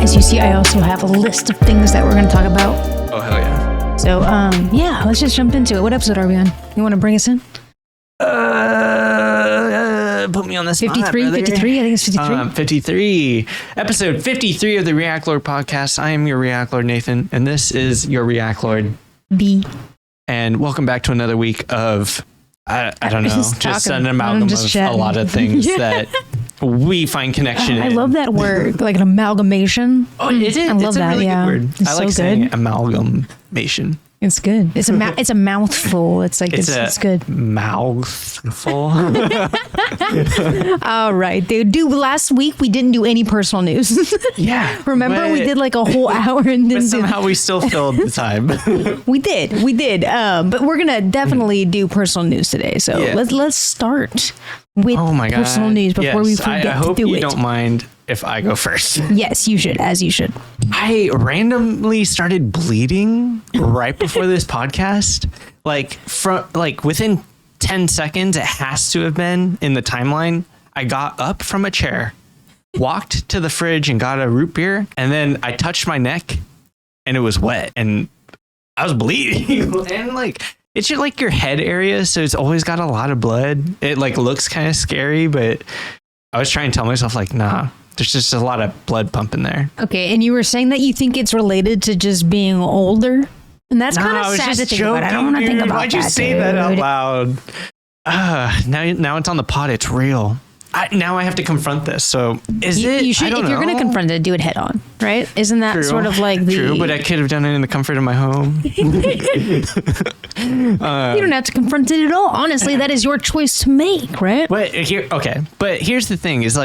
As you see, I also have a list of things that we're going to talk about. Oh, hell yeah. So, yeah, let's just jump into it. What episode are we on? You want to bring us in? Put me on the spot. 53? 53? I think it's 53. 53. Episode 53 of the React Lord podcast. I am your React Lord, Nathan, and this is your React Lord, B. And welcome back to another week of, I don't know, just an amalgam of a lot of things that we find connection in. I love that word, like an amalgamation. Oh, it is. I love it's a that, really good word. It's I like so saying good. amalgamation. It's good. It's a mouthful. It's like it's good. Mouthful. All right, dude. Last week we didn't do any personal news. Yeah. Remember we did like a whole hour and but somehow we still filled the time. We did. But we're gonna definitely do personal news today. So let's start with personal news before we forget I hope to do you it. don't mind if I go first. Yes, you should, as you should. I randomly started bleeding right before this podcast. Like within 10 seconds, it has to have been in the timeline. I got up from a chair, walked to the fridge and got a root beer, and then I touched my neck and it was wet and I was bleeding. And it's just like your head area, so it's always got a lot of blood. It looks kind of scary, but I was trying to tell myself nah. There's just a lot of blood pumping there. Okay, and you were saying that you think it's related to just being older? And that's kind of sad to think about. I don't want to think about that. Why'd you say that out loud? Now it's on the pod. It's real. Now I have to confront this. So you should, if you're going to confront it, do it head on, right? Isn't that sort of like the... True, but I could have done it in the comfort of my home. You don't have to confront it at all. Honestly, that is your choice to make, right? But here's the thing: is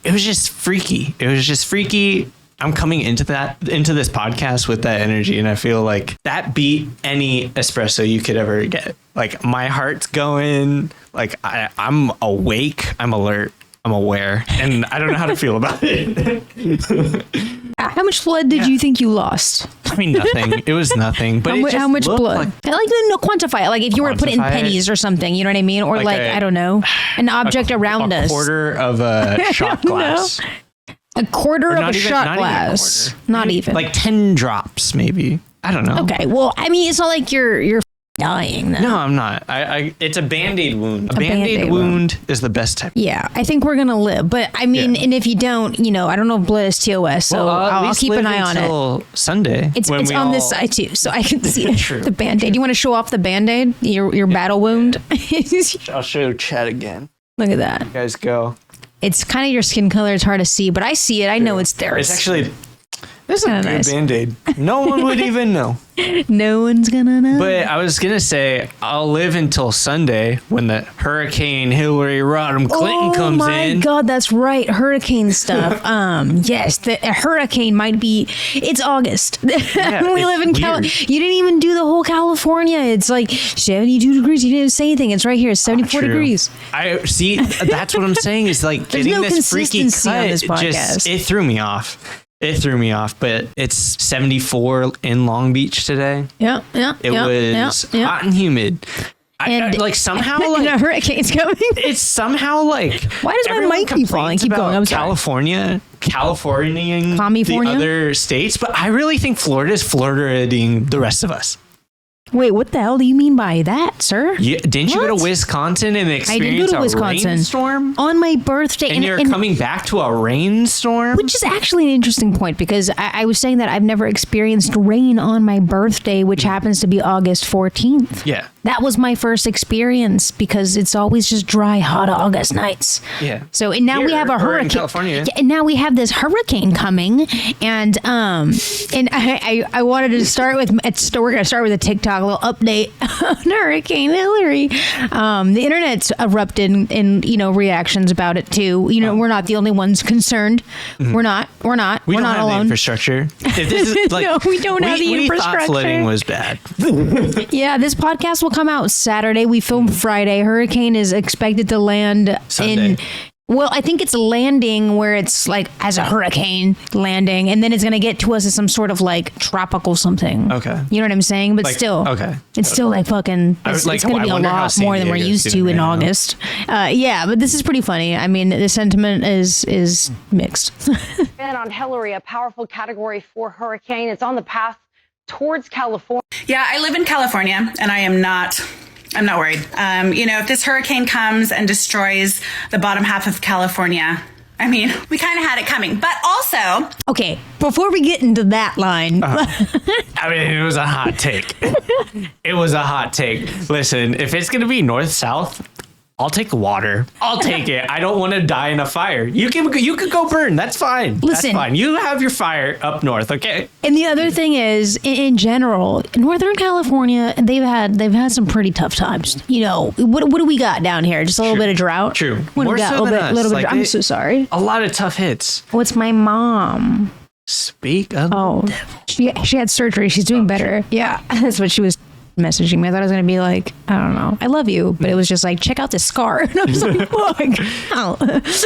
it was just freaky. I'm coming into this podcast with that energy, and I feel like that beat any espresso you could ever get. My heart's going. I'm awake. I'm alert. I'm aware, and I don't know how to feel about it. How much blood did you think you lost? I mean, nothing. It was nothing. But how much blood? I like to quantify it. If you were to put it in pennies or something, you know what I mean? Or I don't know, an object around us. A quarter of a shot glass. A quarter of a shot glass. Not even. 10 drops, maybe. I don't know. Okay. Well, I mean, it's not like you're dying though. No, I'm not. It's a Band-Aid wound. A Band-Aid wound is the best type. Yeah, I think we're gonna live. But I mean, and if you don't, I don't know if blood is TOS, so I'll keep an eye on it. Until Sunday. It's on this side too, so I can see it. The Band-Aid. You want to show off the Band-Aid? Your battle wound? I'll show chat again. Look at that. You guys go. It's kind of your skin color. It's hard to see, but I see it. I know it's there. It's actually... This is a good Band-Aid. No one would even know. No one's gonna know. But I was gonna say I'll live until Sunday when the Hurricane Hillary Rodham Clinton comes in. Oh my God, that's right, hurricane stuff. Yes, the hurricane might be. It's August. Yeah, we live in California. You didn't even do the whole California. It's 72 degrees. You didn't say anything. It's right here. It's 74 degrees. I see. That's what I'm saying. Is getting this freaky cut. On this podcast. It threw me off. But it's 74 in Long Beach today. Yeah. It was hot and humid. And somehow and a hurricane's coming. It's somehow why does my mic keep falling? Keep going. I'm sorry. Californiaing the other states, but I really think Florida is Florida-ing the rest of us. Wait, what the hell do you mean by that, sir? Didn't you go to Wisconsin and experience a rainstorm? On my birthday. And you're coming back to a rainstorm? Which is actually an interesting point, because I was saying that I've never experienced rain on my birthday, which happens to be August 14th. Yeah. That was my first experience, because it's always just dry, hot August nights. Yeah. So, and now we have a hurricane. In California. And now we have this hurricane coming, and I wanted to start with, we're going to start with a TikTok, a little update on Hurricane Hillary. The internet's erupted in reactions about it too. We're not the only ones concerned. Mm-hmm. We're not We not don't have alone. The infrastructure. If this is, no, we don't have the infrastructure. We thought flooding was bad. Yeah, this podcast will come out Saturday. We filmed Friday. Hurricane is expected to land Sunday. Well, I think it's landing where it's like as a hurricane landing, and then it's going to get to us as some sort of like tropical something. Okay. You know what I'm saying? But Like, still, okay. it's still like fucking, it's going to be a lot more than we're used to in August. Yeah, but this is pretty funny. I mean, the sentiment is mixed. And on Hillary, a powerful Category 4 hurricane. It's on the path towards California. Yeah, I live in California, and I'm not worried. If this hurricane comes and destroys the bottom half of California, I mean, we kind of had it coming. But also... Okay, before we get into that line... I mean, it was a hot take. It was a hot take. Listen, if it's going to be north-south, I'll take water. I'll take it. I don't want to die in a fire. You can go burn. That's fine. Listen. That's fine. You have your fire up north, okay? And the other thing is, in general, Northern California, they've had some pretty tough times. You know, what do we got down here? Just a little bit of drought. True. What do More we got? so A than us. little bit. Like, I'm so sorry. A lot of tough hits. What's my mom? Speak of Oh, she had surgery. She's doing better. Yeah, that's what she was messaging me. I thought it was gonna be like, I don't know, I love you, but it was just like, check out this scar. And I was like, fuck. Ow.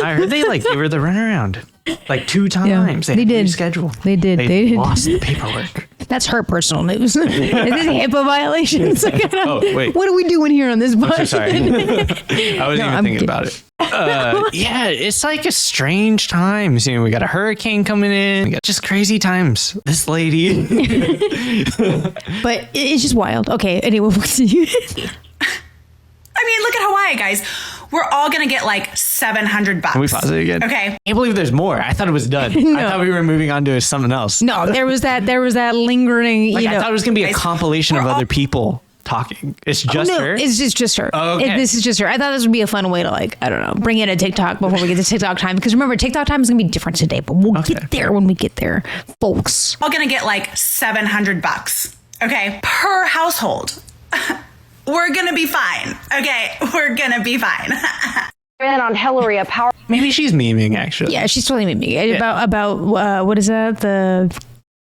I heard they gave her the runaround like 2 times. They did. Schedule. They did. They did. lost the paperwork. That's her personal news. Is this HIPAA violations? Oh, wait. What are we doing here on this podcast? I'm so sorry. I wasn't even thinking about it. Yeah, it's like a strange times. You know, we got a hurricane coming in. We got just crazy times. This lady. But it's just wild. Okay, anyway, we'll see. I mean, look at Hawaii, guys. We're all going to get like $700. Can we pause it again? Okay. I can't believe there's more. I thought it was done. No. I thought we were moving on to something else. No, there was that lingering, I thought it was going to be a Guys, compilation of we're all- other people talking. It's just no, her? it's just her. Oh, okay. This is just her. I thought this would be a fun way to bring in a TikTok before we get to TikTok time. Because remember, TikTok time is going to be different today, but we'll get there when we get there, folks. All going to get like $700. Okay. Per household. We're going to be fine. Okay. We're going to be fine. And on Hillary, a power... Maybe she's memeing, actually. Yeah, she's totally made me about what is that?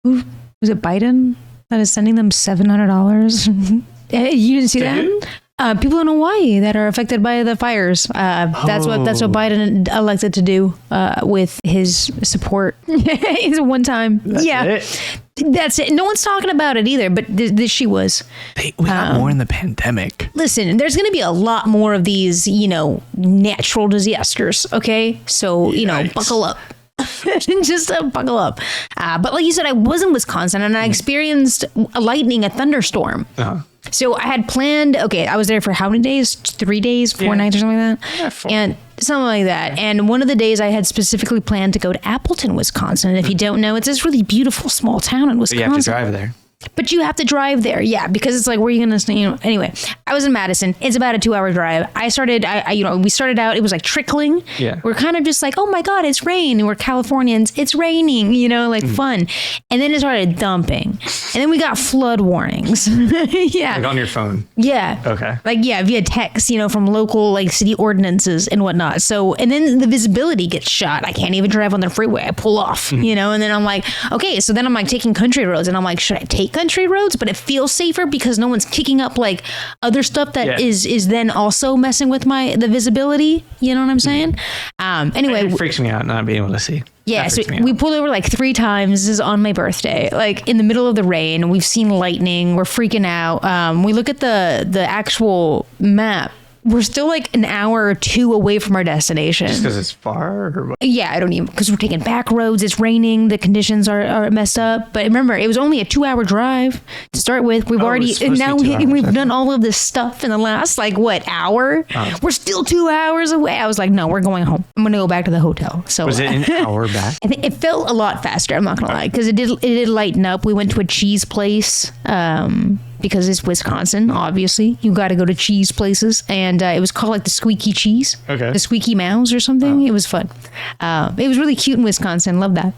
Was it Biden that is sending them $700? You didn't see that? People in Hawaii that are affected by the fires. That's what Biden elected to do with his support. It's a one time. That's it. No one's talking about it either, but she was. We got more in the pandemic. Listen, there's going to be a lot more of these, natural disasters. Okay, so Yikes. buckle up. Just buckle up. But like you said, I was in Wisconsin and I experienced a thunderstorm. So I had planned, I was there for how many days? 3 days, 4 nights or something like that? Yeah, 4. And something like that. And one of the days I had specifically planned to go to Appleton, Wisconsin. And if you don't know, it's this really beautiful small town in Wisconsin. You have to drive there. But you have to drive there, yeah, because it's like, where are you going to stay? Anyway, I was in Madison. It's about a 2-hour drive. We started out, it was like trickling. Yeah. We're kind of just like, oh my God, it's rain. And we're Californians. It's raining, fun. And then it started dumping. And then we got flood warnings. Yeah. Like on your phone. Yeah. Okay. Via text, from local city ordinances and whatnot. So, and then the visibility gets shot. I can't even drive on the freeway. I pull off, and then I'm like, okay, so then I'm like taking country roads and I'm like, should I take country roads? But it feels safer because no one's kicking up other stuff that is then also messing with the visibility. You know what I'm saying? Anyway. It freaks me out not being able to see. Yeah, so we pulled over 3 times. This is on my birthday, in the middle of the rain. We've seen lightning. We're freaking out. We look at the actual map. We're still an hour or 2 away from our destination. Just because it's far? Or what? Yeah, I don't even, because we're taking back roads. It's raining. The conditions are messed up. But remember, it was only a 2-hour drive to start with. We've we've done all of this stuff in the last, hour? We're still 2 hours away. I was like, no, we're going home. I'm going to go back to the hotel. So was it an hour back? I think it felt a lot faster. I'm not going to lie, because it did lighten up. We went to a cheese place. Because it's Wisconsin, obviously. You got to go to cheese places. And it was called the Squeaky Cheese. Okay. The Squeaky Mouse or something. It was fun. It was really cute in Wisconsin. Love that.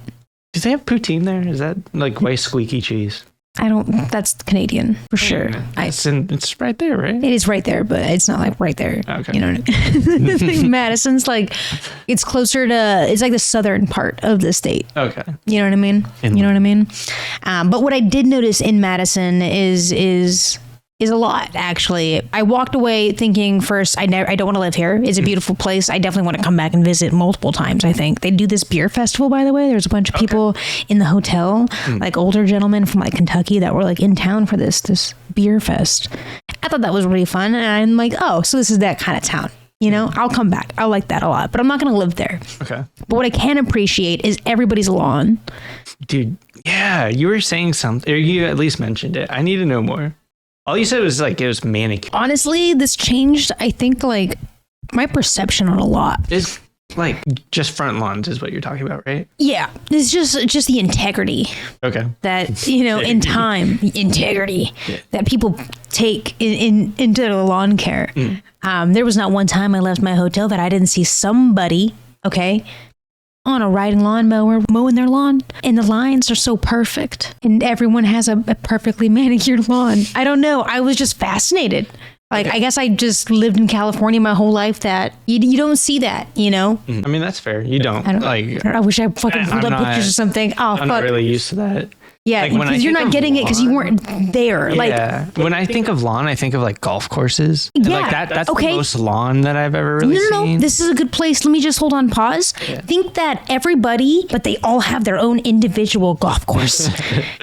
Do they have poutine there? Is that way squeaky cheese? That's Canadian for sure. It's right there, right? It is right there, but it's not right there. Okay. You know what I mean? Madison's it's closer to, it's the southern part of the state. Okay. You know what I mean? You know what I mean? But what I did notice in Madison is is a lot, actually. I walked away thinking first, I don't want to live here. It's a beautiful place. I definitely want to come back and visit multiple times, I think. They do this beer festival, by the way. There's a bunch of people in the hotel, like older gentlemen from like Kentucky that were like in town for this beer fest. I thought that was really fun. And I'm like, oh, so this is that kind of town. You know, I'll come back. I like that a lot, but I'm not going to live there. Okay. But what I can appreciate is everybody's lawn. Dude, yeah, you were saying something, or you at least mentioned it. I need to know more. All you said was like it was manicured. Honestly, this changed, I think, like my perception on a lot. It's like just front lawns is what you're talking about, right? Yeah, it's just the integrity Okay. that, you know, in time, that people take into the lawn care. There was not one time I left my hotel that I didn't see somebody, okay, on a riding lawnmower mowing their lawn, and the lines are so perfect, and everyone has a perfectly manicured lawn. I don't know. I was just fascinated. Like, I guess I just lived in California my whole life that you don't see that, you know? I mean, that's fair. You don't. I wish I fucking pulled up pictures or something. Oh, I'm not really used to that. Yeah, like because you're not getting it because you weren't there. Yeah. Like when I think of lawn, I think of like golf courses. And yeah. Like that's the most lawn that I've ever really seen. No. This is a good place. Let me just hold on, pause. Yeah. Think that everybody, but they all have their own individual golf course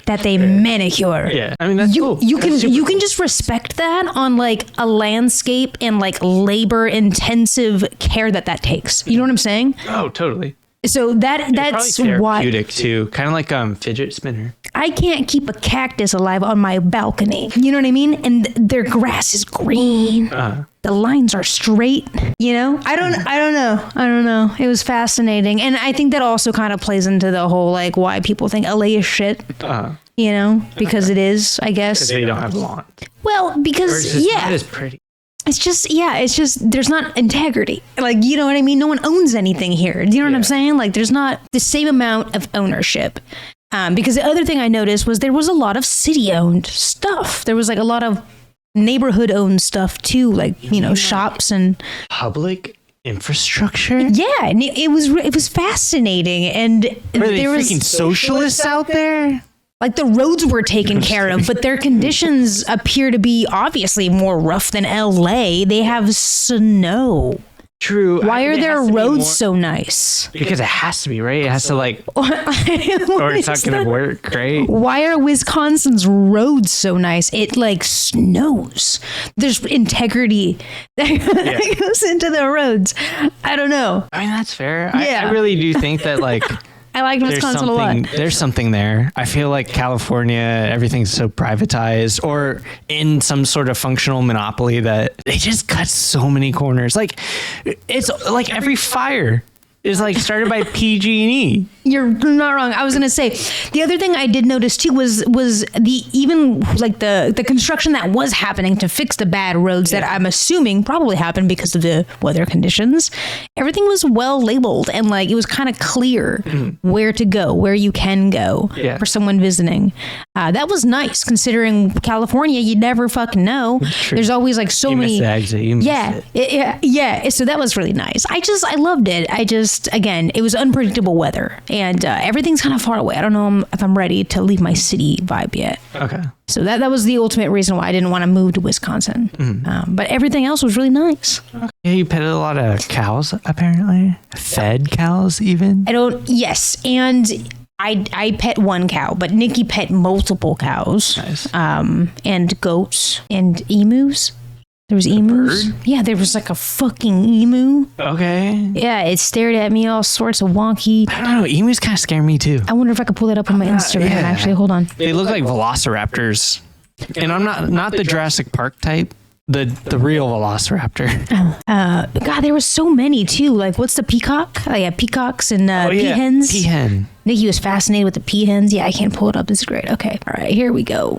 that they manicure. Yeah. I mean, that's cool. You can just respect that on like a landscape and like labor intensive care that takes. You know what I'm saying? Oh, totally. So that's why therapeutic too, kind of like fidget spinner. I can't keep a cactus alive on my balcony. You know what I mean? And their grass is green. The lines are straight. You know? I don't know. It was fascinating, and I think that also kind of plays into the whole like why people think LA is shit. You know, because it is, I guess. Because they don't have lawns. Well, because not as pretty. It's just there's not integrity. Like, you know what I mean? No one owns anything here. Do you know what I'm saying? Like, there's not the same amount of ownership. Because the other thing I noticed was there was a lot of city-owned stuff. There was like a lot of neighborhood-owned stuff too, like, you know, shops and public infrastructure. Yeah, and it was fascinating. And there was freaking socialists out there. Like the roads were taken care of, but their conditions appear to be obviously more rough than LA. They have snow. True. Why are their roads so nice? Because it has to be, right? It has to like, or it's not going to work, right? Why are Wisconsin's roads so nice? It like snows. There's integrity that goes into the roads. I don't know. I mean, that's fair. Yeah. I really do think that like... I like Wisconsin a lot. There's something there. I feel like California, everything's so privatized or in some sort of functional monopoly that they just cut so many corners. Like it's like every fire is like started by PG&E. You're not wrong. I was going to say the other thing I did notice too was the even like the construction that was happening to fix the bad roads that I'm assuming probably happened because of the weather conditions. Everything was well labeled and like it was kind of clear where to go, where you can go for someone visiting. That was nice considering California. You never fucking know. There's always like so many. Miss the exit. You miss it. So that was really nice. I loved it. Again, it was unpredictable weather. And everything's kind of far away. I don't know if I'm ready to leave my city vibe yet. Okay. So that was the ultimate reason why I didn't want to move to Wisconsin. But everything else was really nice. Yeah, you petted a lot of cows, apparently. Fed cows, even? Yes. And I pet one cow, but Nikki pet multiple cows. Nice. And goats and emus. There was emus. Yeah, there was like a fucking emu. Okay. Yeah, it stared at me all sorts of wonky. I don't know. Emus kind of scare me too. I wonder if I could pull that up on my Instagram. Actually, hold on. They look like velociraptors, and I'm not the Jurassic Park type. The real velociraptor. God, there was so many too. Like, what's the peacock? Oh yeah, peacocks and peahens. Peahen. Nikki was fascinated with the peahens. Yeah, I can't pull it up. This is great. Okay, all right, here we go.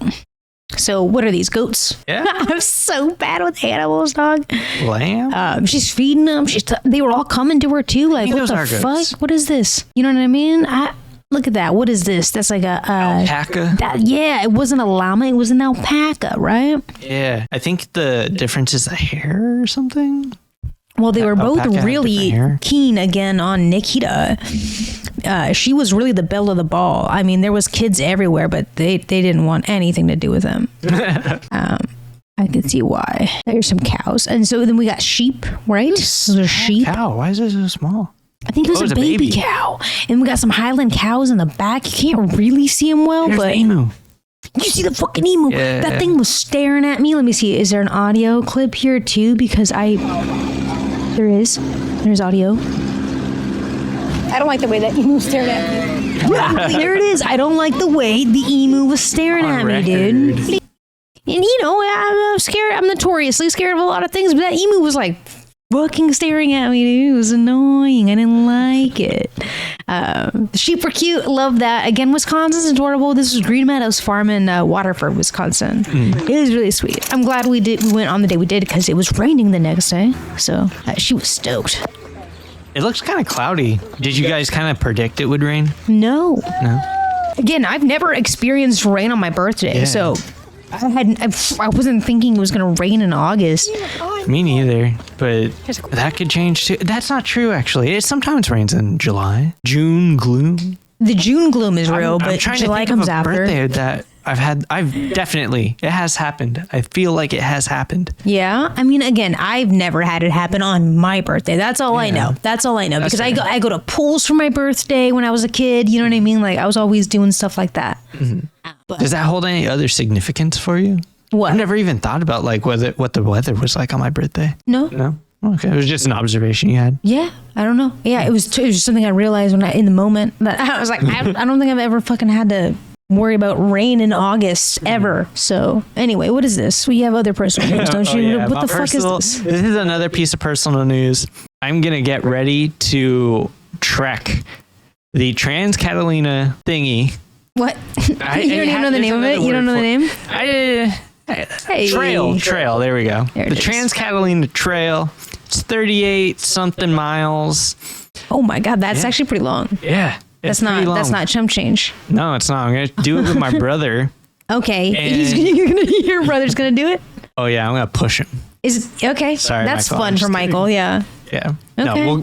So what are these, goats? Yeah. I'm so bad with animals, dog. Lamb? She's feeding them. They were all coming to her too. Like, what the fuck? Goats. What is this? You know what I mean? Look at that. What is this? That's like a... alpaca? It wasn't a llama. It was an alpaca, right? Yeah. I think the difference is the hair or something. Well, they were both really keen again on Nikita. She was really the belle of the ball. I mean, there was kids everywhere, but they didn't want anything to do with him. I can see why. There's some cows. And so then we got sheep, right? Those are sheep. Cow. Why is it so small? I think it was a baby cow. And we got some Highland cows in the back. You can't really see them well, Here's but the emu. you see the fucking emu. Yeah. That thing was staring at me. Let me see. Is there an audio clip here too? Because there is. There's audio. I don't like the way that emu stared at me. There it is. I don't like the way the emu was staring at me, dude. And you know, I'm scared. I'm notoriously scared of a lot of things, but that emu was like fucking staring at me, dude. It was annoying. I didn't like it. The sheep were cute. Love that. Again, Wisconsin's adorable. This was Green Meadows Farm in Waterford, Wisconsin. It was really sweet. I'm glad we went on the day we did because it was raining the next day. So she was stoked. It looks kind of cloudy. Did you guys kind of predict it would rain? No. No. Again, I've never experienced rain on my birthday, so I wasn't thinking it was going to rain in August. Me neither, but that could change too. That's not true, actually. It sometimes rains in July. June gloom. The June gloom is real, I'm but trying July to think comes of a after. birthday that it has happened. I feel like it has happened. Yeah, I mean, again, I've never had it happen on my birthday. That's all I know. That's all I know because fair. I go to pools for my birthday when I was a kid. You know what I mean? Like I was always doing stuff like that. But Does that hold any other significance for you? what? I've never even thought about like what the weather was like on my birthday. No. No. Okay, it was just an observation you had. Yeah, I don't know. Yeah, it was just something I realized in the moment that I was like, I don't think I've ever fucking had to worry about rain in August ever. So anyway, what is this? We have other personal news, don't you? What the fuck is this? This is another piece of personal news. I'm gonna get ready to trek the Trans Catalina thingy. What? You don't even know the name of it? You don't know the name? Hey. Trail. There we go. There it The is. Trans Catalina Trail. It's 38 something miles. Oh my God, that's actually pretty long. Yeah. That's not chump change. No, it's not. I'm gonna do it with my brother. Okay, And- your brother's gonna do it. Oh yeah, I'm gonna push him. Is okay. Sorry, that's Michael, I'm fun for just Michael. Yeah. Yeah. Okay. No,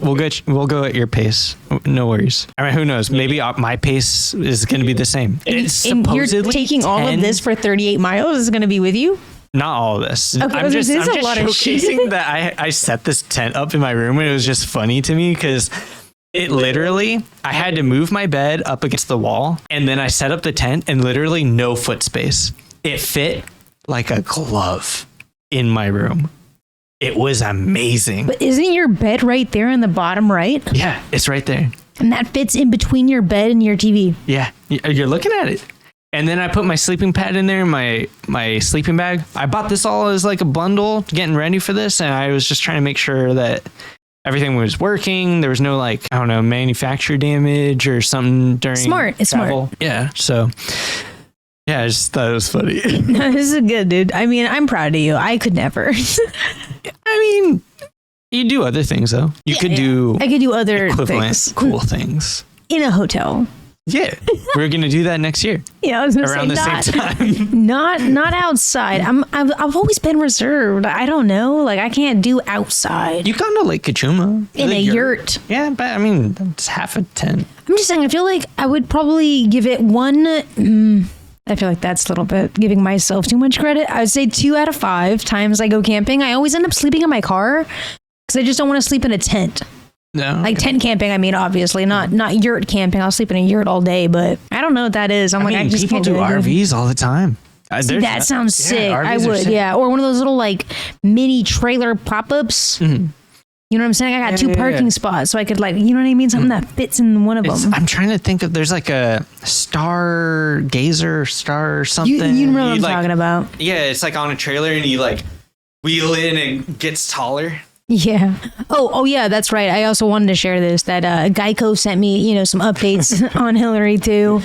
we'll go at your pace. No worries. I mean, who knows? Maybe my pace is going to be the same. It's And you're supposedly taking all of this for 38 miles. Is going to be with you? Not all of this. Okay, I'm just this is a lot of showcasing that I set this tent up in my room, and it was just funny to me because it literally, I had to move my bed up against the wall, and then I set up the tent, and literally no foot space. It fit like a glove in my room. It was amazing. But isn't your bed right there in the bottom right? Yeah, it's right there. And that fits in between your bed and your TV. Yeah, you're looking at it. And then I put my sleeping pad in there, my sleeping bag. I bought this all as like a bundle, getting ready for this, and I was just trying to make sure that everything was working. There was no like, I don't know, manufacturer damage or something during Smart. It's travel. smart. Yeah, so yeah, I just thought it was funny. This is good, dude. I mean, I'm proud of you. I could never. I mean, you do other things though. You could do I could do other equivalent things cool things. in a hotel. Yeah, we're gonna do that next year Yeah, I was gonna around the say same time. not outside. I've always been reserved. I don't know. Like I can't do outside You gone to Lake Kachuma in a yurt. Yeah, but I mean, it's half a tent. I'm just saying. I feel like I would probably give it one. I feel like that's a little bit giving myself too much credit. I would say 2 out of 5 times I go camping. I always end up sleeping in my car because I just don't want to sleep in a tent. No, Like tent camping, I mean, obviously not yurt camping. I'll sleep in a yurt all day, but I don't know what that is. I just people can't do it. RVs all the time. See, that sounds sick. I RVs are would, sick. yeah. Or one of those little like mini trailer pop-ups. Mm-hmm. You know what I'm saying? I got two Yeah. parking spots, so I could like, you know what I mean? Something that fits in one of them. I'm trying to think of. There's like a star something. You know what I'm like, talking about? Yeah, it's like on a trailer, and you like wheel it, and it gets taller. Yeah. Oh yeah, that's right. I also wanted to share this that Geico sent me, some updates on Hillary too.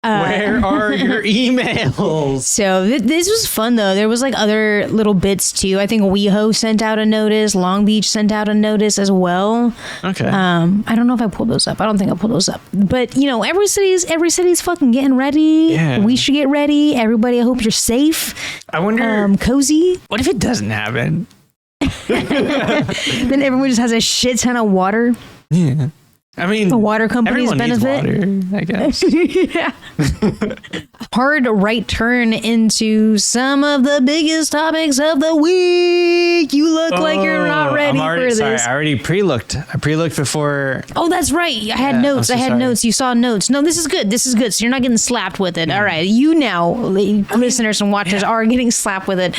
Where are your emails? So this was fun though. There was like other little bits too. I think WeHo sent out a notice. Long Beach sent out a notice as well. Okay. I don't know if I pulled those up. I don't think I pulled those up. But every city's fucking getting ready. Yeah. We should get ready. Everybody, I hope you're safe. I wonder. Cozy. What if it doesn't happen? Then everyone just has a shit ton of water. Yeah. I mean, The water companies everyone needs benefit. water, I guess. Yeah. Hard right turn into some of the biggest topics of the week. You look like you're not ready for this. Sorry, I already pre-looked. I pre-looked before. Oh, that's right. I had notes. I'm so sorry. Notes. You saw notes. No, this is good. This is good. So you're not getting slapped with it. All right. You now, listeners and watchers, are getting slapped with it.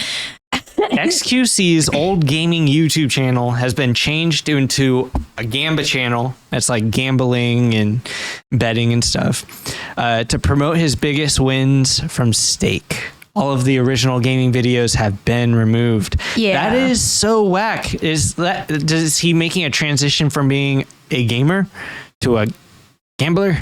XQC's old gaming YouTube channel has been changed into a Gamba channel that's like gambling and betting and stuff to promote his biggest wins from stake. All of the original gaming videos have been removed. Yeah. That is so whack. Is he making a transition from being a gamer to a gambler?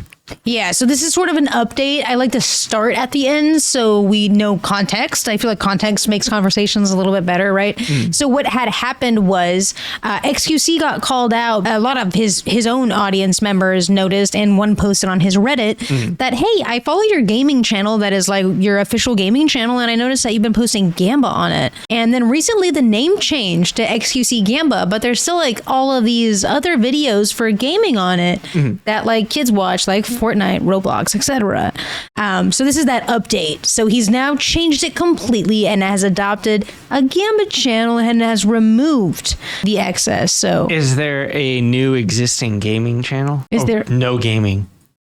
Yeah, so this is sort of an update. I like to start at the end so we know context. I feel like context makes conversations a little bit better, right? So what had happened was XQC got called out. A lot of his own audience members noticed, and one posted on his Reddit that, hey, I follow your gaming channel that is like your official gaming channel, and I noticed that you've been posting Gamba on it. And then recently the name changed to XQC Gamba, but there's still like all of these other videos for gaming on it that like kids watch, like Fortnite, Roblox, etc. So this is that update. So he's now changed it completely and has adopted a Gamba channel and has removed the excess. So Is there a new existing gaming channel? Is there- no gaming?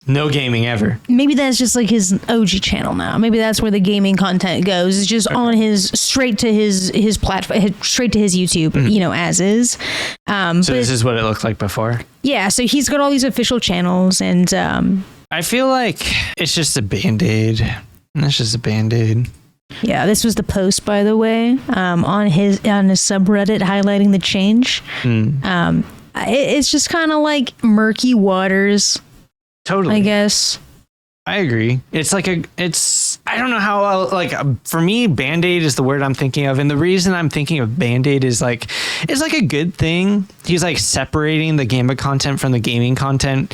No gaming ever. maybe that's just like his OG channel now. Maybe that's where the gaming content goes. It's just on his straight to his platform, straight to his YouTube, as is. So this is what it looked like before. Yeah, so he's got all these official channels, and I feel like it's just a Band-Aid. It's just a Band-Aid. yeah, this was the post, by the way, on his subreddit highlighting the change. It's just kind of like murky waters, Totally. I guess. I agree. It's like I don't know how, for me, Band-Aid is the word I'm thinking of. And the reason I'm thinking of Band-Aid is like, it's like a good thing. He's like separating the Gamba content from the gaming content,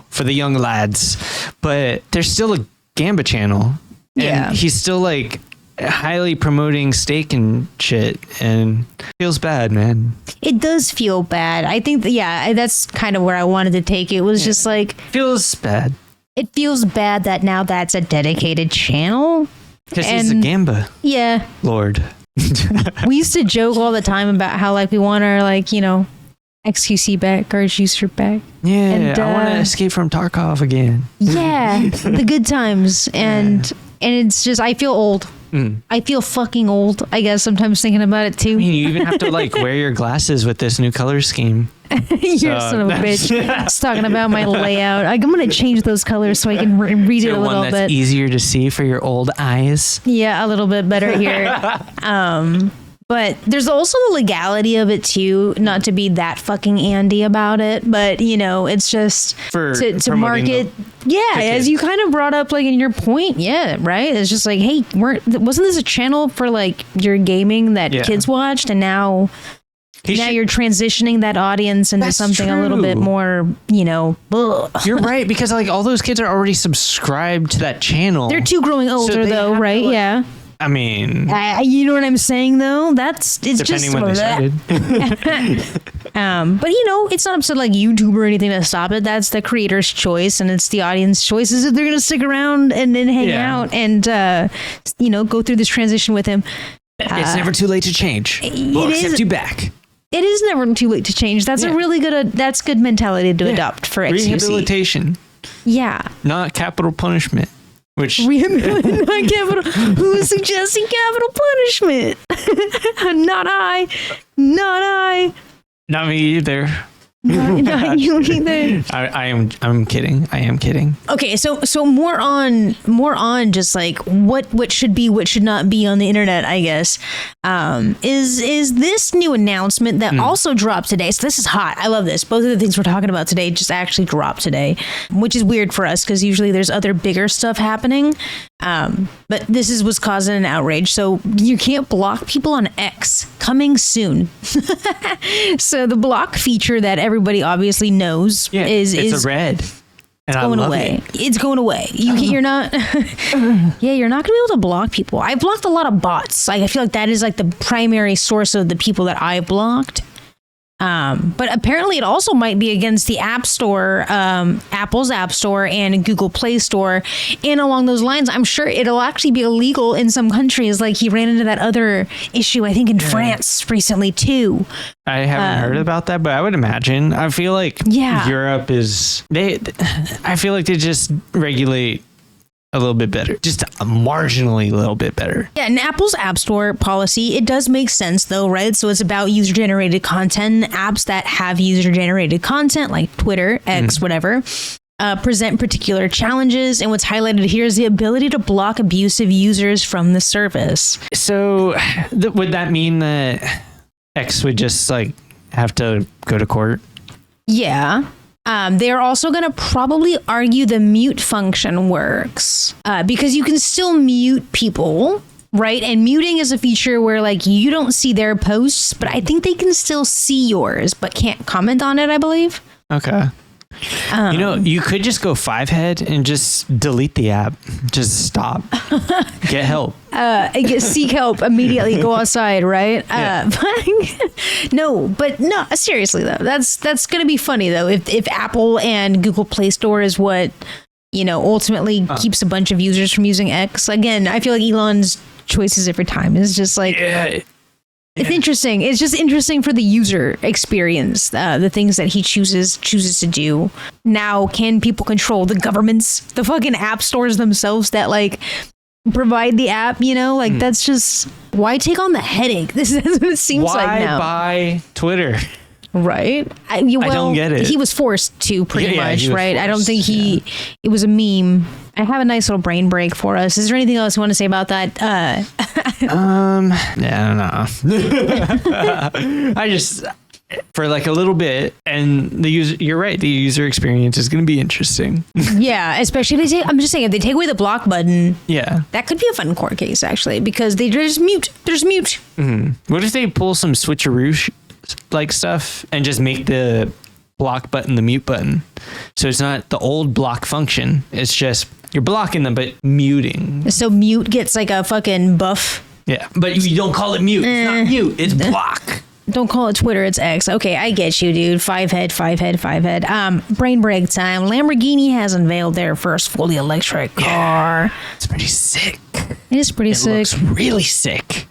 for the young lads. But there's still a Gamba channel. And Yeah. he's still like highly promoting steak and shit. And feels bad, man. It does feel bad. I think, that's kind of where I wanted to take it. It was just like, Feels bad. it feels bad that now that's a dedicated channel. Because he's a And- Gamba Yeah. lord. We used to joke all the time about how like we want our XQC back, our juicer back. Yeah, And, I want to escape from Tarkov again. Yeah, the good times. And it's just, I feel old. I feel fucking old, I guess, sometimes thinking about it too. I mean, you even have to wear your glasses with this new color scheme. You're a son of a bitch. It's talking about my layout. I'm going to change those colors so I can read it a One little that's bit. easier to see for your old eyes. Yeah, a little bit better here. But there's also the legality of it too, not to be that fucking Andy about it, but it's just For to promoting market. Yeah, as you kind of brought up in your point. Yeah, right. It's just like, hey, wasn't this a channel for your gaming that kids watched, and now you're transitioning that audience into That's something a little bit true. more, You're right, because all those kids are already subscribed to that channel. They're too growing older they though, have to, right? Yeah. I mean, You know what I'm saying, though? It's depending just when they started. But it's not up to YouTube or anything to stop it. That's the creator's choice, and it's the audience choices if they're going to stick around and then hang out and go through this transition with him. It's never too late to change. We'll accept you back. It is never too late to change. That's a really good mentality to adopt for XQC. Rehabilitation, Yeah. not capital punishment. Which Rehabilitation, not capital. Who is suggesting capital punishment? Not I. Not I. not me either. Not you either. I'm kidding. I am kidding. Okay, so more on just what should be, what should not be on the internet, I guess. Is this new announcement that also dropped today? So this is hot. I love this. Both of the things we're talking about today just actually dropped today, which is weird for us because usually there's other bigger stuff happening. But this is what's causing an outrage. So you can't block people on X, coming soon. So the block feature that everybody obviously knows is a red. And going I love away. it. It's going away. You're not. You're not gonna be able to block people. I blocked a lot of bots. I feel like that is the primary source of the people that I blocked. But apparently it also might be against the App Store, Apple's App Store and Google Play Store. And along those lines, I'm sure it'll actually be illegal in some countries. Like he ran into that other issue, I think, in France recently, too. I haven't heard about that, but I would imagine. I feel like Europe is... I feel like they just regulate a little bit better, just marginally a little bit better. Yeah, in Apple's App Store policy, it does make sense though, right? So it's about user-generated content. Apps that have user-generated content, like Twitter, X, whatever, present particular challenges. And what's highlighted here is the ability to block abusive users from the service. So would that mean that X would just like have to go to court? Yeah. They're also going to probably argue the mute function works because you can still mute people, right? And muting is a feature where like you don't see their posts, but I think they can still see yours, but can't comment on it, I believe. Okay. You could just go 5-head and just delete the app. Just stop. Get help. Seek help immediately. Go outside, right? Yeah. But seriously though, that's going to be funny though. If Apple and Google Play Store is what ultimately keeps a bunch of users from using X. Again, I feel like Elon's choices every time is just like. Yeah. It's interesting. It's just interesting for the user experience, the things that he chooses to do. Now, can people control the governments, the fucking app stores themselves that like provide the app? That's just why take on the headache. This is what it seems like now. Why buy Twitter? Right. I don't get it. He was forced to pretty much, right? I don't think it was a meme. I have a nice little brain break for us. Is there anything else you want to say about that? Yeah, I don't know. I just, for like a little bit, and you're right, the user experience is going to be interesting. Yeah, especially if I'm just saying, if they take away the block button, that could be a fun court case actually, because they just mute. There's mute. Mm-hmm. What if they pull some switcheroo like stuff and just make the block button the mute button, so it's not the old block function, it's just you're blocking them but muting, so mute gets like a fucking buff. Yeah, but you don't call it mute. It's not mute, it's block. Don't call it Twitter, it's X. Okay, I get you, dude. 5-head. Brain break time. Lamborghini has unveiled their first fully electric car. It's pretty sick. It is pretty sick. It looks really sick.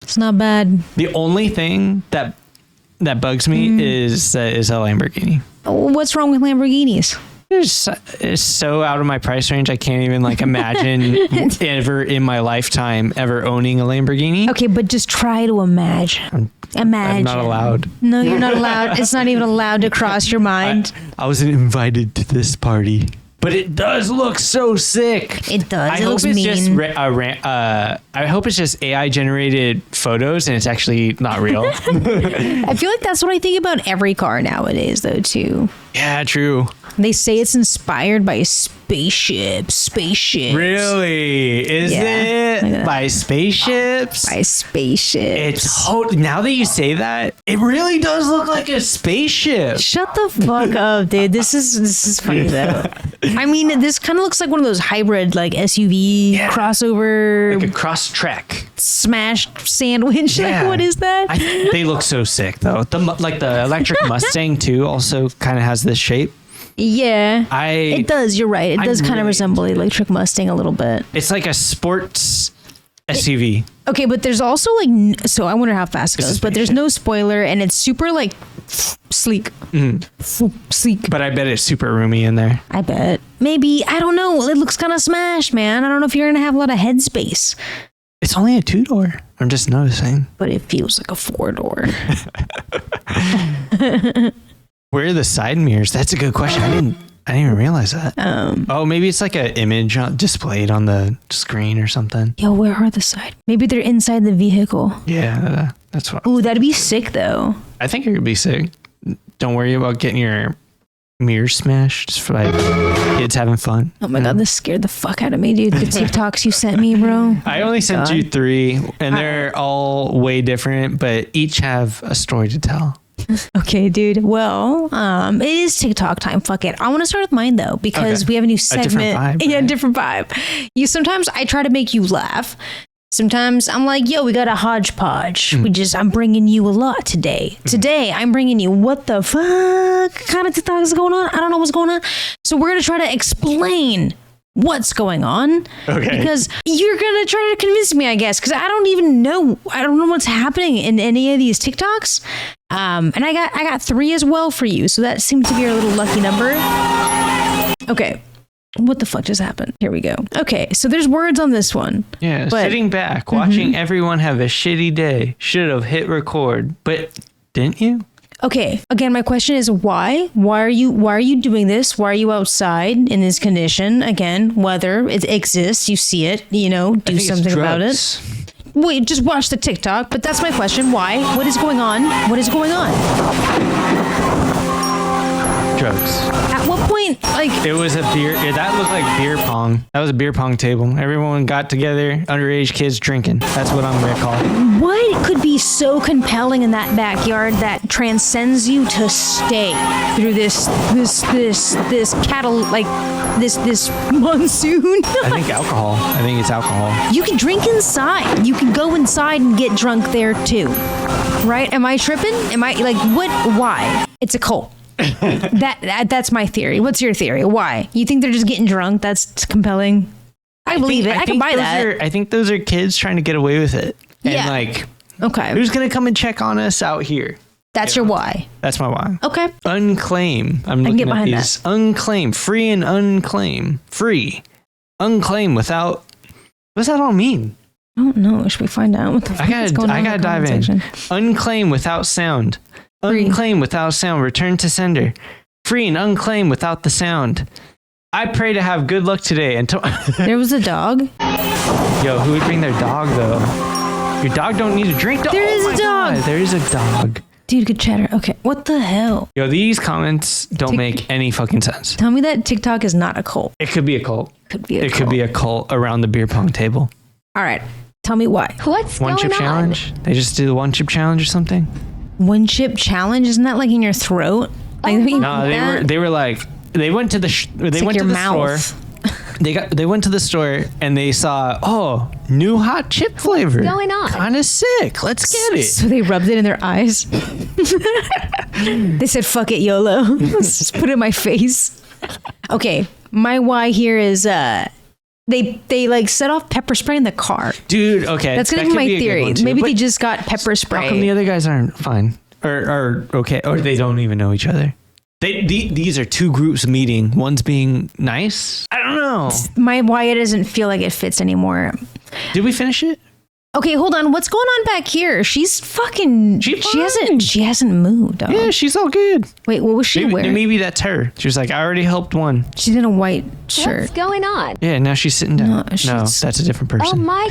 It's not bad. The only thing that bugs me is a Lamborghini. What's wrong with Lamborghinis? It's so out of my price range. I can't even like imagine ever in my lifetime ever owning a Lamborghini. Okay, but just try to imagine. I'm not allowed. No, you're not allowed. It's not even allowed to cross your mind. I wasn't invited to this party. But it does look so sick. It does. I hope it's just I hope it's just AI generated photos and it's actually not real. I feel like that's what I think about every car nowadays, though, too. Yeah, true. They say it's inspired by spaceships. Really? Is it? By spaceships? By spaceships. It's now that you say that, it really does look like a spaceship. Shut the fuck up, dude. This is funny though. I mean, this kind of looks like one of those hybrid like SUV crossover, like a cross trek smash sandwich. Yeah. Like, what is that? They look so sick though. The electric Mustang too also kind of has this shape. Yeah, it does. You're right. It does kind of resemble electric Mustang a little bit. It's like a sports SUV. Okay, but there's also like, so I wonder how fast it goes, but there's no spoiler and it's super like sleek. Sleek. But I bet it's super roomy in there. I bet. Maybe. I don't know. It looks kind of smashed, man. I don't know if you're going to have a lot of headspace. It's only a 2-door. I'm just noticing. But it feels like a 4-door. Where are the side mirrors? That's a good question. I didn't even realize that. Maybe it's like an image displayed on the screen or something. Yo, where are the side? Maybe they're inside the vehicle. Yeah, that's what. Ooh, that'd be sick though. I think it would be sick. Don't worry about getting your mirror smashed. Just for like kids having fun. Oh my god, this scared the fuck out of me, dude. The TikToks you sent me, bro. I only sent you 3, and they're all way different, but each have a story to tell. Okay, dude. Well, it is TikTok time. Fuck it. I want to start with mine though, because we have a new segment. A different vibe. Yeah, different vibe. Sometimes I try to make you laugh. Sometimes I'm like, yo, we got a hodgepodge. I'm bringing you a lot today. Today, I'm bringing you what the fuck kind of TikTok is going on? I don't know what's going on. So we're going to try to explain what's going on. Okay. Because you're going to try to convince me, I guess, because I don't even know. I don't know what's happening in any of these TikToks. And I got 3 as well for you. So that seems to be our little lucky number. Okay. What the fuck just happened? Here we go. Okay, so there's words on this one. Yeah, sitting back, watching everyone have a shitty day. Should have hit record, but didn't you? Okay, again, my question is why? Why are you doing this? Why are you outside in this condition? Again, weather, it exists, you see it, do something about it. Wait, just watch the TikTok, but that's my question. Why? What is going on? What is going on? Drugs. At what point, It was a beer. That looked like beer pong. That was a beer pong table. Everyone got together, underage kids drinking. That's what I'm gonna call it. what could be so compelling in that backyard that transcends you to stay through this cattle, this monsoon? I think alcohol. I think it's alcohol. You can drink inside. You can go inside and get drunk there too. Right? Am I tripping? Am I what? Why? It's a cult. That's my theory. What's your theory? Why? You think they're just getting drunk? That's compelling. I believe it. I can buy that. I think those are kids trying to get away with it. Yeah. And okay. Who's gonna come and check on us out here? That's your why. That's my why. Okay. Unclaim. I'm I can looking get at behind these. Unclaim. Free and unclaim. Free. Unclaim without. What's that all mean? I don't know. Should we find out what the fuck is going on? I gotta dive in. Unclaim without sound. Free. Unclaim without sound. Return to sender. Free and unclaim without the sound. I pray to have good luck today. There was a dog. Yo, who would bring their dog though? Your dog don't need a drink. There is a dog. God, there is a dog. Dude, good chatter. Okay. What the hell? Yo, these comments don't make any fucking sense. Tell me that TikTok is not a cult. It could be a cult. Could be a It cult. could be a cult around the beer pong table. All right. Tell me why. What's One going chip on? challenge. They just do the one chip challenge or something. One chip challenge? Isn't that like in your throat? No, they were like they went to the they went to the store. They went to the store and they saw new hot chip flavor. What's going on? Kind of sick. Let's get it. So they rubbed it in their eyes. They said, "Fuck it, YOLO." Let's just put it in my face. Okay, my why here is they set off pepper spray in the car. Dude, okay. That's gonna be my theory. Maybe they just got pepper spray. How come the other guys aren't fine or okay, or they don't even know each other? These are two groups meeting. One's being nice. I don't know. My why it doesn't feel like it fits anymore. Did we finish it? Okay, hold on. What's going on back here? She's fucking. She hasn't moved. Dog. Yeah, she's all good. Wait, what was she wearing? Maybe that's her. She was like, I already helped one. She's in a white shirt. What's going on? Yeah, now she's sitting down. No, No, that's a different person. Oh my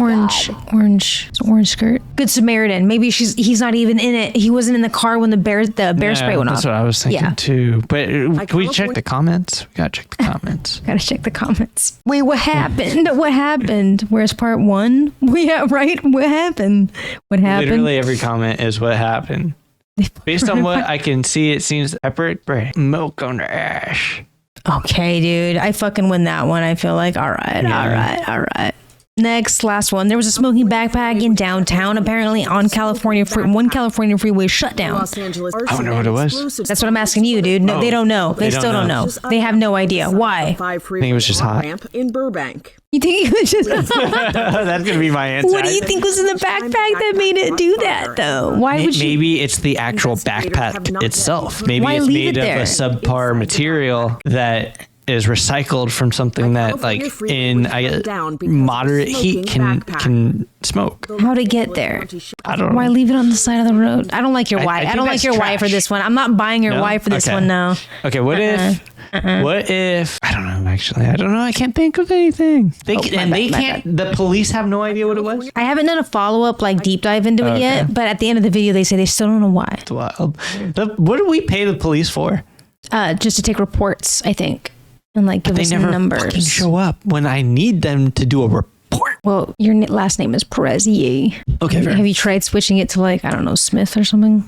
Orange skirt. Good Samaritan. Maybe he's not even in it. He wasn't in the car when the bear spray went off. That's what I was thinking too. But can we check the comments? We gotta check the comments. Gotta check the comments. Wait, what happened? What happened? Where's part one? Yeah, right. What happened? What happened? Literally every comment is what happened. Based on what I can see, it seems pepper spray, milk on the ash. Okay, dude. I fucking win that one. I feel like, all right. Next, last one. There was a smoking backpack in downtown, apparently on one California freeway shut down. Los Angeles. I don't know what it was. That's what I'm asking you, dude. No, they don't know. They still don't know. They have no idea. Why? I think it was just hot. Ramp in Burbank. You think it was just... That's gonna be my answer. What do you think was in the backpack that made it do that, though? Why would you... Maybe it's the actual backpack itself. Maybe Why it's leave made it of there? a subpar material that is recycled from something that, like, in moderate heat can smoke. How to get there? I don't know. Why leave it on the side of the road? I don't like your why. I I think don't like that's your why for trash. this one. I'm not buying your No? why for this Okay. one, no. Okay, what if I don't know, actually. I don't know. I can't think of anything. The police have no idea what it was? I haven't done a follow-up, deep dive into it yet, but at the end of the video, they say they still don't know why. It's wild. What do we pay the police for? Just to take reports, I think, and give They us never numbers. fucking show up when I need them to do a report. Well, your last name is Perezier. Okay, fair. Have you tried switching it to I don't know, Smith or something?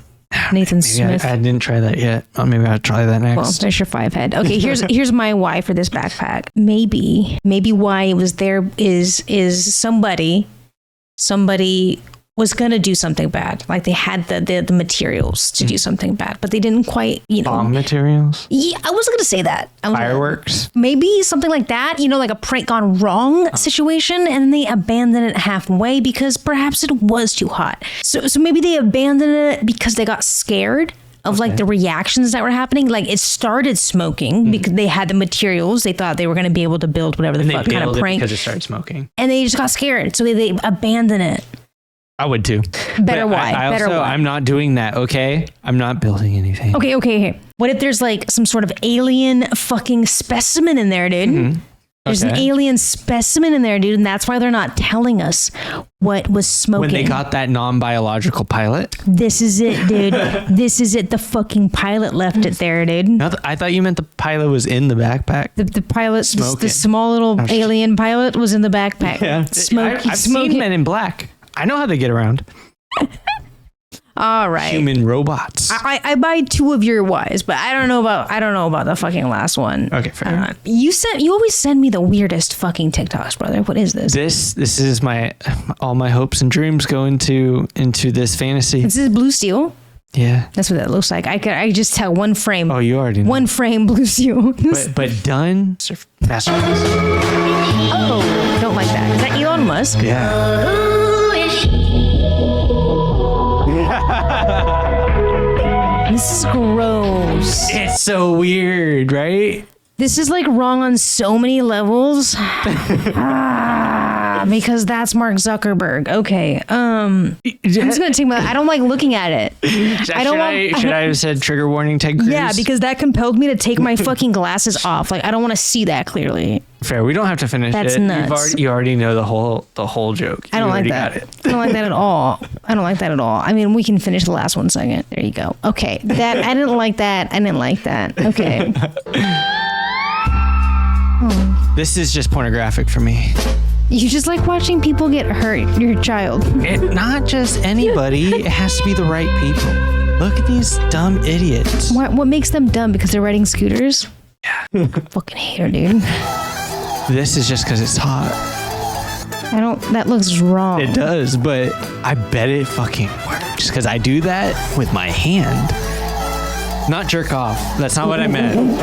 Nathan Maybe Smith. I didn't try that yet. Maybe I'll try that next. Well, there's your 5 head. Okay, here's my why for this backpack. Maybe why it was there is somebody somebody was going to do something bad. Like they had the materials to do something bad, but they didn't quite, Bomb materials? Yeah, I wasn't going to say that. Fireworks? Maybe something like that, like a prank gone wrong situation, and they abandoned it halfway because perhaps it was too hot. So maybe they abandoned it because they got scared of like the reactions that were happening. Like it started smoking because they had the materials. They thought they were going to be able to build whatever the fuck kind of prank. Because it started smoking. And they just got scared. So they abandoned it. I would too. Better why? I'm not doing that, okay? I'm not building anything. Okay. What if there's like some sort of alien fucking specimen in there, dude? Mm-hmm. There's an alien specimen in there, dude, and that's why they're not telling us what was smoking. When they got that non-biological pilot? This is it, dude. This is it. The fucking pilot left it there, dude. No, I thought you meant the pilot was in the backpack. The pilot, Smoking. the small little alien pilot was in the backpack. Yeah. I've seen Men in Black. I know how they get around. All right. Human robots. I buy 2 of your whys, but I don't know about the fucking last one. Okay, fair enough. You always send me the weirdest fucking TikToks, brother. What is this? This is all my hopes and dreams go into this fantasy. This is blue steel. Yeah. That's what that looks like. I just tell one frame. Oh, you already know. One frame blue steel. but done. Masterpiece. Oh, don't like that. Is that Elon Musk? Yeah. This is gross. It's so weird, right? This is like wrong on so many levels. Because that's Mark Zuckerberg. Okay. I'm just gonna take I don't like looking at it. Should I have said trigger warning, Ted Cruz? Yeah, because that compelled me to take my fucking glasses off. Like I don't want to see that clearly. Fair. We don't have to finish That's it. nuts. You already know the whole joke. I don't like that. I don't like that at all. I don't like that at all. I mean, we can finish the last one second. There you go. Okay. I didn't like that. Okay. This is just pornographic for me. You just like watching people get hurt. You're a child. Not just anybody. It has to be the right people. Look at these dumb idiots. What makes them dumb? Because they're riding scooters? Yeah. Fucking hater, dude. This is just because it's hot. That looks wrong. It does, but I bet it fucking works because I do that with my hand. Not jerk off. That's not what I meant.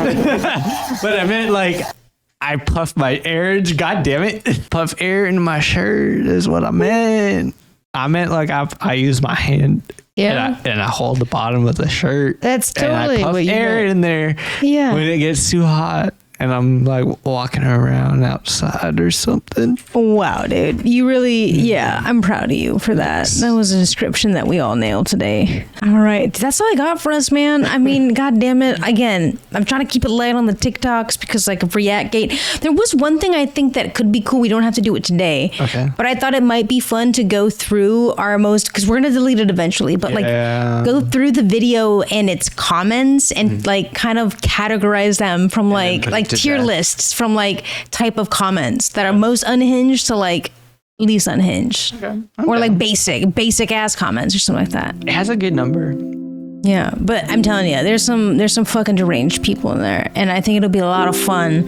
But I meant like I puff my air. God damn it. Puff air into my shirt is what I meant. I meant like I use my hand. Yeah. And I hold the bottom of the shirt. That's totally and I puff what you air meant. in there. Yeah. When it gets too hot. And I'm like walking around outside or something. Wow, dude. You really, I'm proud of you for that. That was a description that we all nailed today. All right. That's all I got for us, man. I mean, God damn it. Again, I'm trying to keep it light on the TikToks because like of Reactgate. There was one thing I think that could be cool. We don't have to do it today. Okay. But I thought it might be fun to go through because we're going to delete it eventually, but like go through the video and its comments and like kind of categorize them from like tier lists from like type of comments that are most unhinged to like least unhinged. Okay. Or like basic ass comments or something like that. It has a good number. Yeah, but I'm telling you, there's some fucking deranged people in there, and I think it'll be a lot of fun.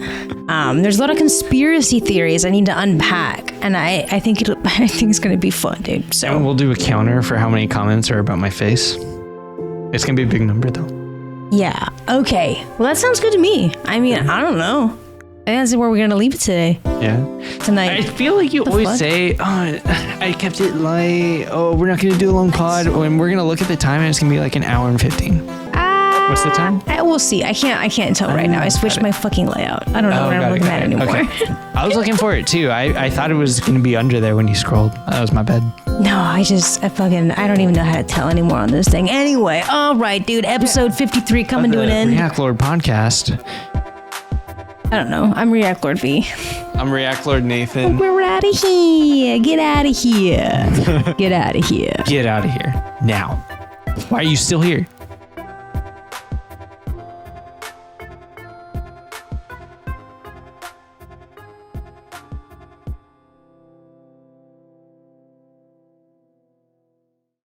There's a lot of conspiracy theories I need to unpack, and I think it's gonna be fun, dude. So And we'll do a counter for how many comments are about my face. It's gonna be a big number though. yeah, okay. Well, that sounds good to me. I mean, I don't know. I think that's where we're gonna leave it today. Yeah. Tonight. I feel like you always say, "Oh, I kept it light. Oh, we're not gonna do a long pod." When we're gonna look at the time, and it's gonna be like an hour and 15. What's the time? We'll see. I can't tell right now. I switched my fucking layout. I don't know what I'm looking at anymore. Okay. I was looking for it too. I thought it was gonna be under there when you scrolled. That was my bad. No, I don't even know how to tell anymore on this thing. Anyway, all right, dude. Episode 53 coming to an end. React Lord podcast. I don't know. I'm React Lord V. I'm React Lord Nathan. We're out of here. Get out of here. Get out of here. Get out of here now. Why are you still here?